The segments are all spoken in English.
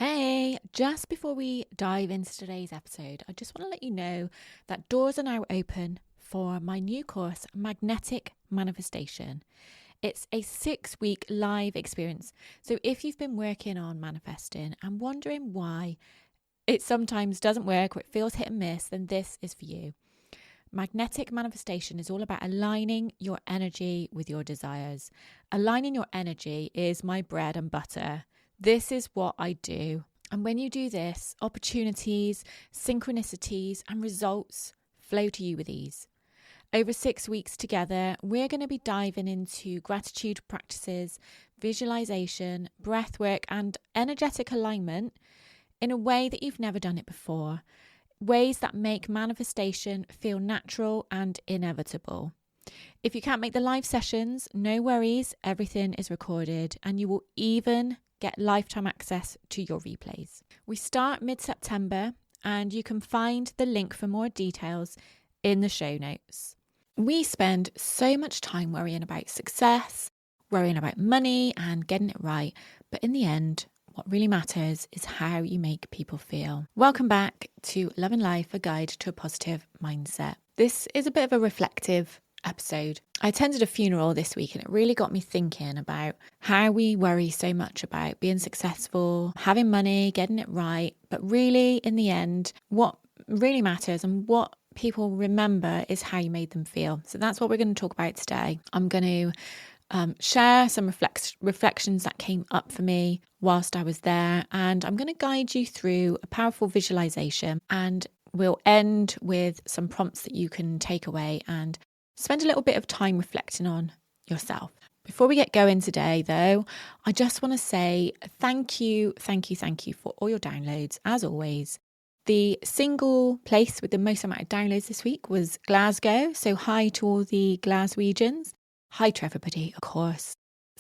Hey, just before we dive into today's episode, I just want to let you know that doors are now open for my new course, Magnetic Manifestation. It's a 6-week live experience. So if you've been working on manifesting and wondering why it sometimes doesn't work or it feels hit and miss, then this is for you. Magnetic manifestation is all about aligning your energy with your desires. Aligning your energy is my bread and butter. This is what I do. And when you do this, opportunities, synchronicities, and results flow to you with ease. Over 6 weeks together, we're going to be diving into gratitude practices, visualization, breath work, and energetic alignment in a way that you've never done it before. Ways that make manifestation feel natural and inevitable. If you can't make the live sessions, no worries, everything is recorded and you will even get lifetime access to your replays. We start mid-September and you can find the link for more details in the show notes. We spend so much time worrying about success, worrying about money and getting it right, but in the end, what really matters is how you make people feel. Welcome back to Love and Life, a guide to a positive mindset. This is a bit of a reflective episode. I attended a funeral this week and it really got me thinking about how we worry so much about being successful, having money, getting it right. But really, in the end, what really matters and what people remember is how you made them feel. So that's what we're going to talk about today. I'm going to share some reflections that came up for me whilst I was there. And I'm going to guide you through a powerful visualization and we'll end with some prompts that you can take away and spend a little bit of time reflecting on yourself. Before we get going today, though, I just want to say thank you for all your downloads, as always. The single place with the most amount of downloads this week was Glasgow. So hi to all the Glaswegians. Hi to everybody, of course.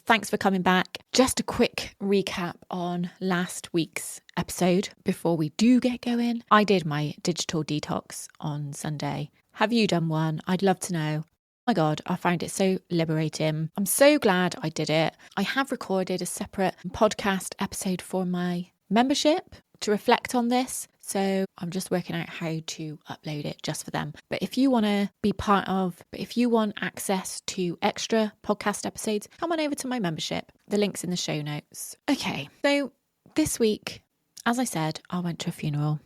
Thanks for coming back. Just a quick recap on last week's episode before we do get going. I did my digital detox on Sunday. Have you done one? I'd love to know. Oh my God, I found it so liberating. I'm so glad I did it. I have recorded a separate podcast episode for my membership to reflect on this. So I'm just working out how to upload it just for them. But if you want to be if you want access to extra podcast episodes, come on over to my membership. The link's in the show notes. Okay, so this week, as I said, I went to a funeral.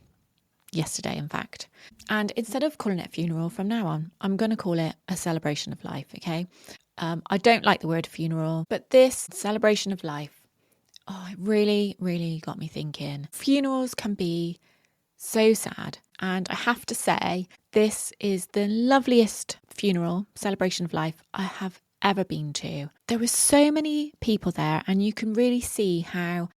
Yesterday, in fact. And instead of calling it a funeral from now on, I'm going to call it a celebration of life, okay? I don't like the word funeral, but this celebration of life, it really, really got me thinking. Funerals can be so sad. And I have to say, this is the loveliest funeral celebration of life I have ever been to. There were so many people there, and you can really see how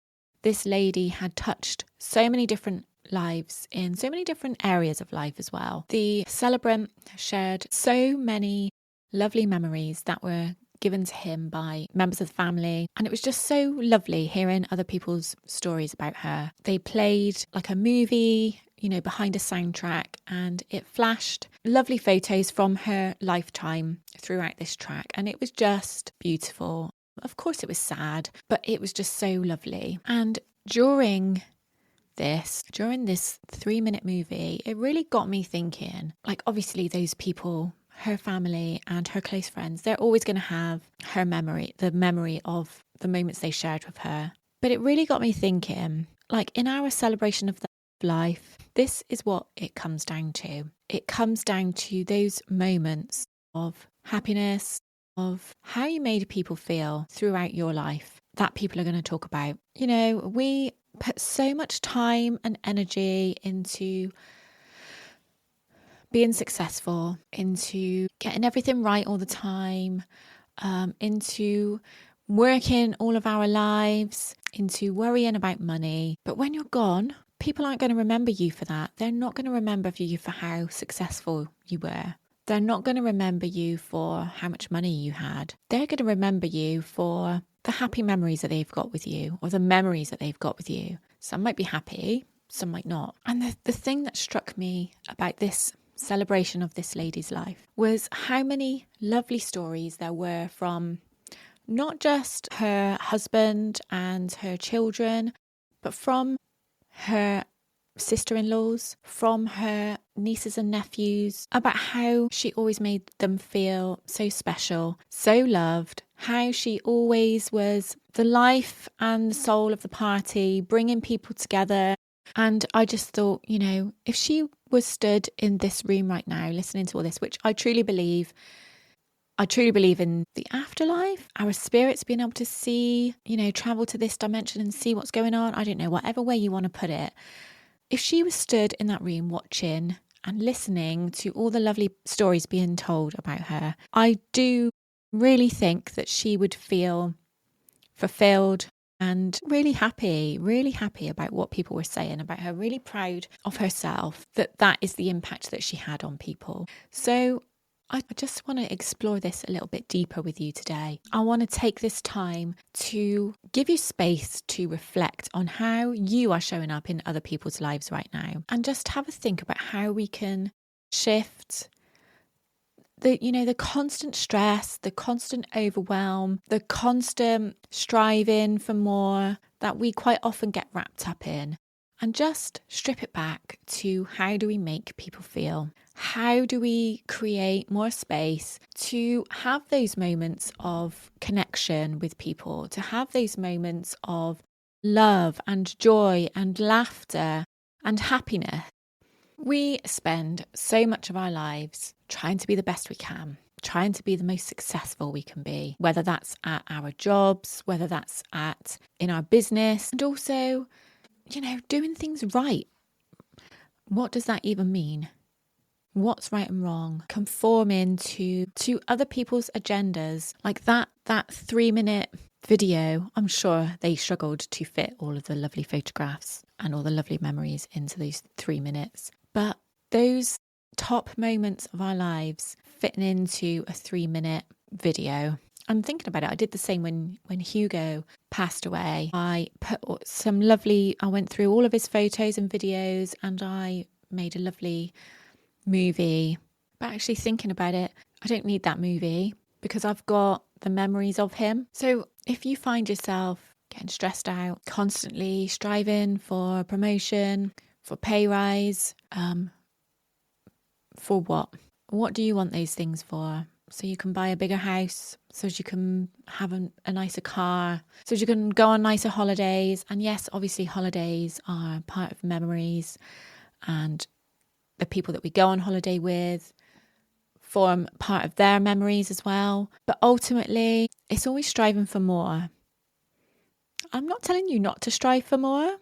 this lady had touched so many different lives in so many different areas of life as well. The celebrant shared so many lovely memories that were given to him by members of the family, and it was just so lovely hearing other people's stories about her. They played like a movie, behind a soundtrack, and it flashed lovely photos from her lifetime throughout this track, and it was just beautiful. Of course it was sad, but it was just so lovely. And during this 3-minute movie, it really got me thinking, like, obviously those people, her family and her close friends, they're always going to have her memory, the memory of the moments they shared with her. But it really got me thinking, like, in our celebration of life, this is what it comes down to. It comes down to those moments of happiness, of how you made people feel throughout your life that people are going to talk about. We put so much time and energy into being successful, into getting everything right all the time, into working all of our lives, into worrying about money. But when you're gone, people aren't going to remember you for that. They're not going to remember you for how successful you were. They're not going to remember you for how much money you had. They're going to remember you for the happy memories that they've got with you, or the memories that they've got with you. Some might be happy, some might not. And the thing that struck me about this celebration of this lady's life was how many lovely stories there were from not just her husband and her children, but from her sister-in-laws, from her nieces and nephews, about how she always made them feel so special, so loved, how she always was the life and soul of the party, bringing people together. And I just thought, if she was stood in this room right now, listening to all this, which I truly believe in the afterlife, our spirits being able to see, travel to this dimension and see what's going on. I don't know, whatever way you want to put it. If she was stood in that room watching and listening to all the lovely stories being told about her, I do really think that she would feel fulfilled and really happy about what people were saying about her, really proud of herself, that is the impact that she had on people. So I just want to explore this a little bit deeper with you today. I want to take this time to give you space to reflect on how you are showing up in other people's lives right now, and just have a think about how we can shift the constant stress, the constant overwhelm, the constant striving for more that we quite often get wrapped up in, and just strip it back to how do we make people feel? How do we create more space to have those moments of connection with people, to have those moments of love and joy and laughter and happiness? We spend so much of our lives trying to be the best we can, trying to be the most successful we can be, whether that's at our jobs, whether that's in our business, and also, doing things right. What does that even mean? What's right and wrong? Conforming to other people's agendas, like that 3-minute video. I'm sure they struggled to fit all of the lovely photographs and all the lovely memories into those 3 minutes. But those top moments of our lives fitting into a 3-minute video. I'm thinking about it. I did the same when Hugo passed away. I went through all of his photos and videos, and I made a lovely movie. But actually thinking about it, I don't need that movie because I've got the memories of him. So if you find yourself getting stressed out, constantly striving for promotion, for pay rise, for what? What do you want those things for? So you can buy a bigger house, so you can have a nicer car, so you can go on nicer holidays. And yes, obviously holidays are part of memories, and the people that we go on holiday with form part of their memories as well. But ultimately, it's always striving for more. I'm not telling you not to strive for more,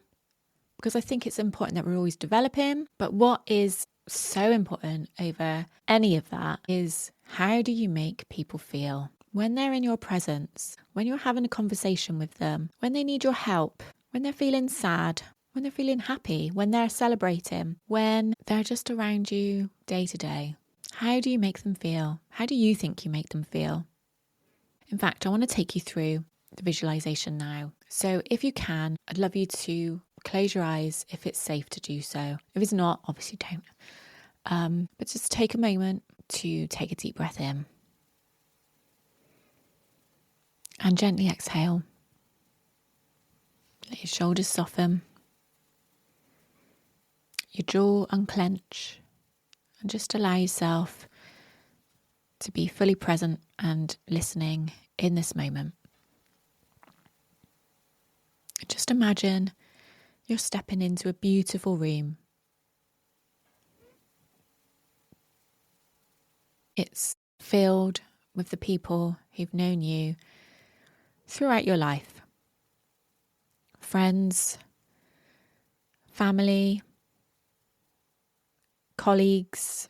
because I think it's important that we're always developing. But what is so important over any of that is, how do you make people feel when they're in your presence, when you're having a conversation with them, when they need your help, when they're feeling sad, when they're feeling happy, when they're celebrating, when they're just around you day to day? How do you make them feel? How do you think you make them feel? In fact, I want to take you through the visualization now. So if you can, I'd love you to close your eyes if it's safe to do so. If it's not, obviously don't. But just take a moment to take a deep breath in and gently exhale. Let your shoulders soften, your jaw unclench, and just allow yourself to be fully present and listening in this moment. Just imagine you're stepping into a beautiful room. It's filled with the people who've known you throughout your life. Friends, family, colleagues,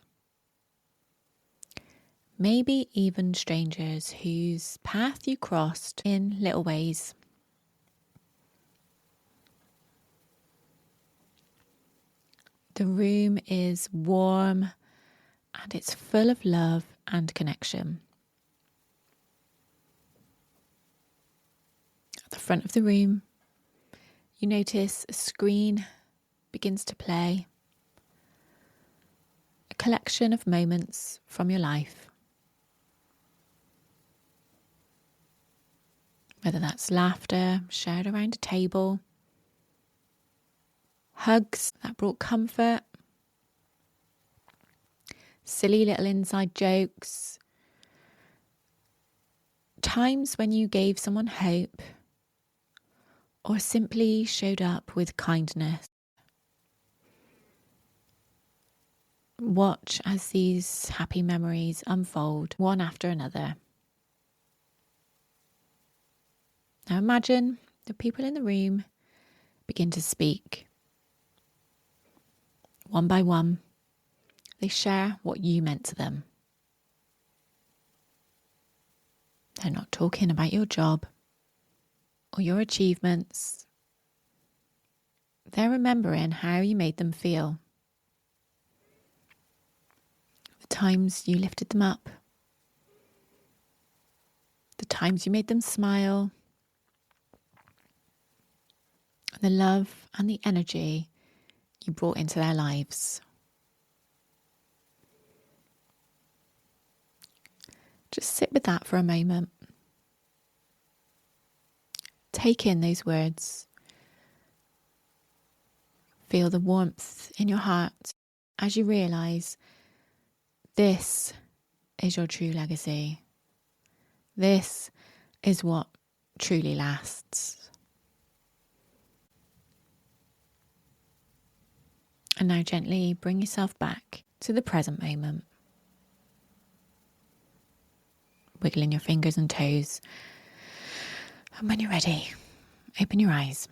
maybe even strangers whose path you crossed in little ways. The room is warm and it's full of love and connection. At the front of the room, you notice a screen begins to play. A collection of moments from your life. Whether that's laughter shared around a table, Hugs that brought comfort, silly little inside jokes, times when you gave someone hope or simply showed up with kindness. Watch as these happy memories unfold one after another. Now imagine the people in the room begin to speak. One by one, they share what you meant to them. They're not talking about your job or your achievements. They're remembering how you made them feel. The times you lifted them up. The times you made them smile. The love and the energy you brought into their lives. Just sit with that for a moment. Take in those words. Feel the warmth in your heart as you realise this is your true legacy. This is what truly lasts. And now gently bring yourself back to the present moment. Wiggling your fingers and toes. And when you're ready, open your eyes.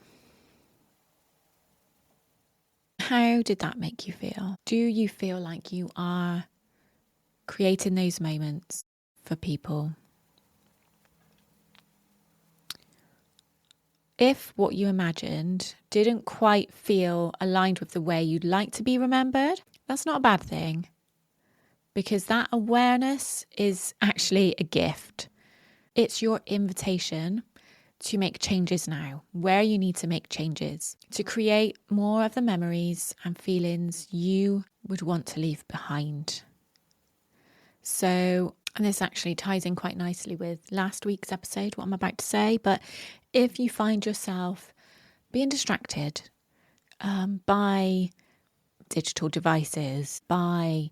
How did that make you feel? Do you feel like you are creating those moments for people? If what you imagined didn't quite feel aligned with the way you'd like to be remembered, that's not a bad thing, because that awareness is actually a gift. It's your invitation to make changes now, where you need to make changes, to create more of the memories and feelings you would want to leave behind. So, and this actually ties in quite nicely with last week's episode, what I'm about to say, but if you find yourself being distracted by digital devices, by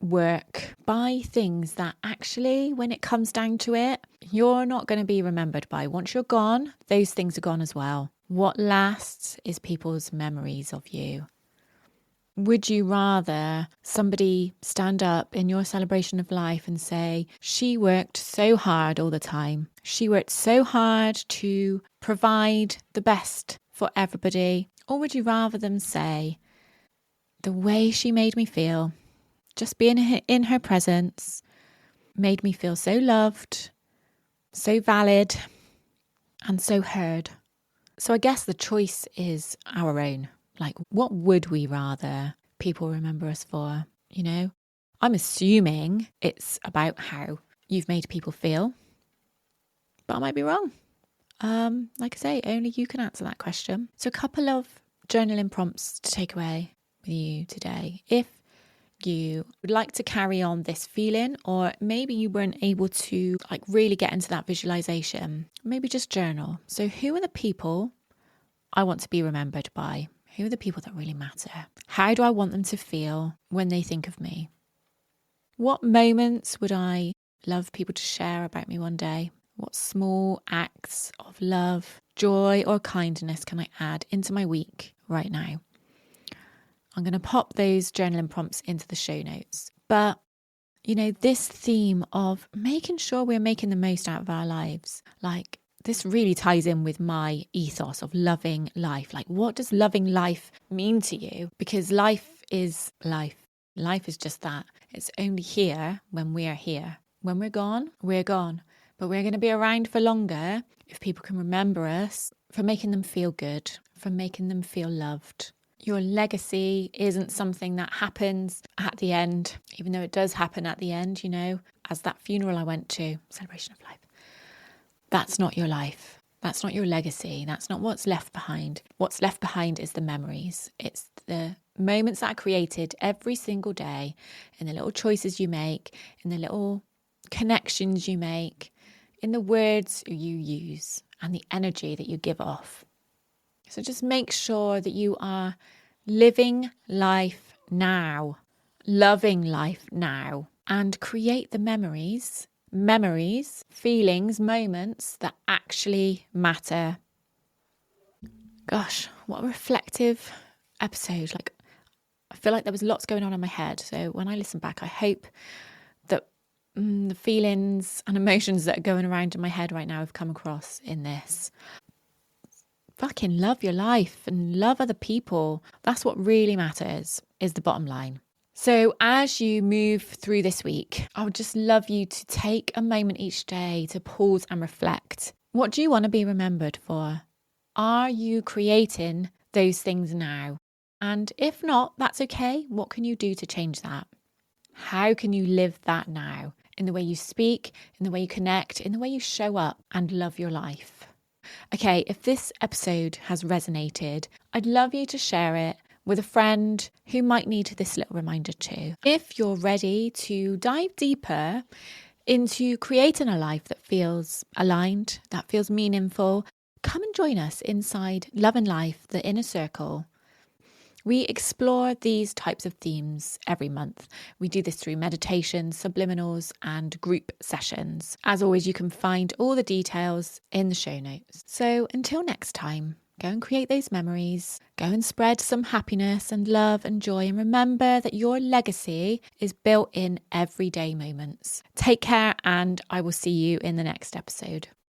work, by things that actually, when it comes down to it, you're not going to be remembered by. Once you're gone, those things are gone as well. What lasts is people's memories of you. Would you rather somebody stand up in your celebration of life and say, she worked so hard all the time. She worked so hard to provide the best for everybody? Or would you rather them say, the way she made me feel, just being in her presence, made me feel so loved, so valid, and so heard? So I guess the choice is our own. Like, what would we rather people remember us for? You know, I'm assuming it's about how you've made people feel, but I might be wrong. Like I say, only you can answer that question. So a couple of journaling prompts to take away with you today. If you would like to carry on this feeling, or maybe you weren't able to really get into that visualization, maybe just journal. So who are the people I want to be remembered by? Who are the people that really matter? How do I want them to feel when they think of me? What moments would I love people to share about me one day? What small acts of love, joy, or kindness can I add into my week right now? I'm going to pop those journaling prompts into the show notes. But, this theme of making sure we're making the most out of our lives, this really ties in with my ethos of loving life. What does loving life mean to you? Because life is life. Life is just that. It's only here when we're here. When we're gone, we're gone. But we're going to be around for longer if people can remember us for making them feel good, for making them feel loved. Your legacy isn't something that happens at the end, even though it does happen at the end, as that funeral I went to, celebration of life. That's not your life. That's not your legacy. That's not what's left behind. What's left behind is the memories. It's the moments that are created every single day in the little choices you make, in the little connections you make, in the words you use and the energy that you give off. So just make sure that you are living life now, loving life now, and create the memories, feelings, moments that actually matter. Gosh, what a reflective episode. I feel like there was lots going on in my head. So when I listen back, I hope that the feelings and emotions that are going around in my head right now have come across in this. Fucking love your life and love other people. That's what really matters, is the bottom line. So as you move through this week, I would just love you to take a moment each day to pause and reflect. What do you want to be remembered for? Are you creating those things now? And if not, that's okay. What can you do to change that? How can you live that now? In the way you speak, in the way you connect, in the way you show up and love your life. Okay, if this episode has resonated, I'd love you to share it with a friend who might need this little reminder too. If you're ready to dive deeper into creating a life that feels aligned, that feels meaningful, come and join us inside Love and Life, the Inner Circle. We explore these types of themes every month. We do this through meditation, subliminals, and group sessions. As always, you can find all the details in the show notes. So until next time, go and create those memories, go and spread some happiness and love and joy, and remember that your legacy is built in everyday moments. Take care, and I will see you in the next episode.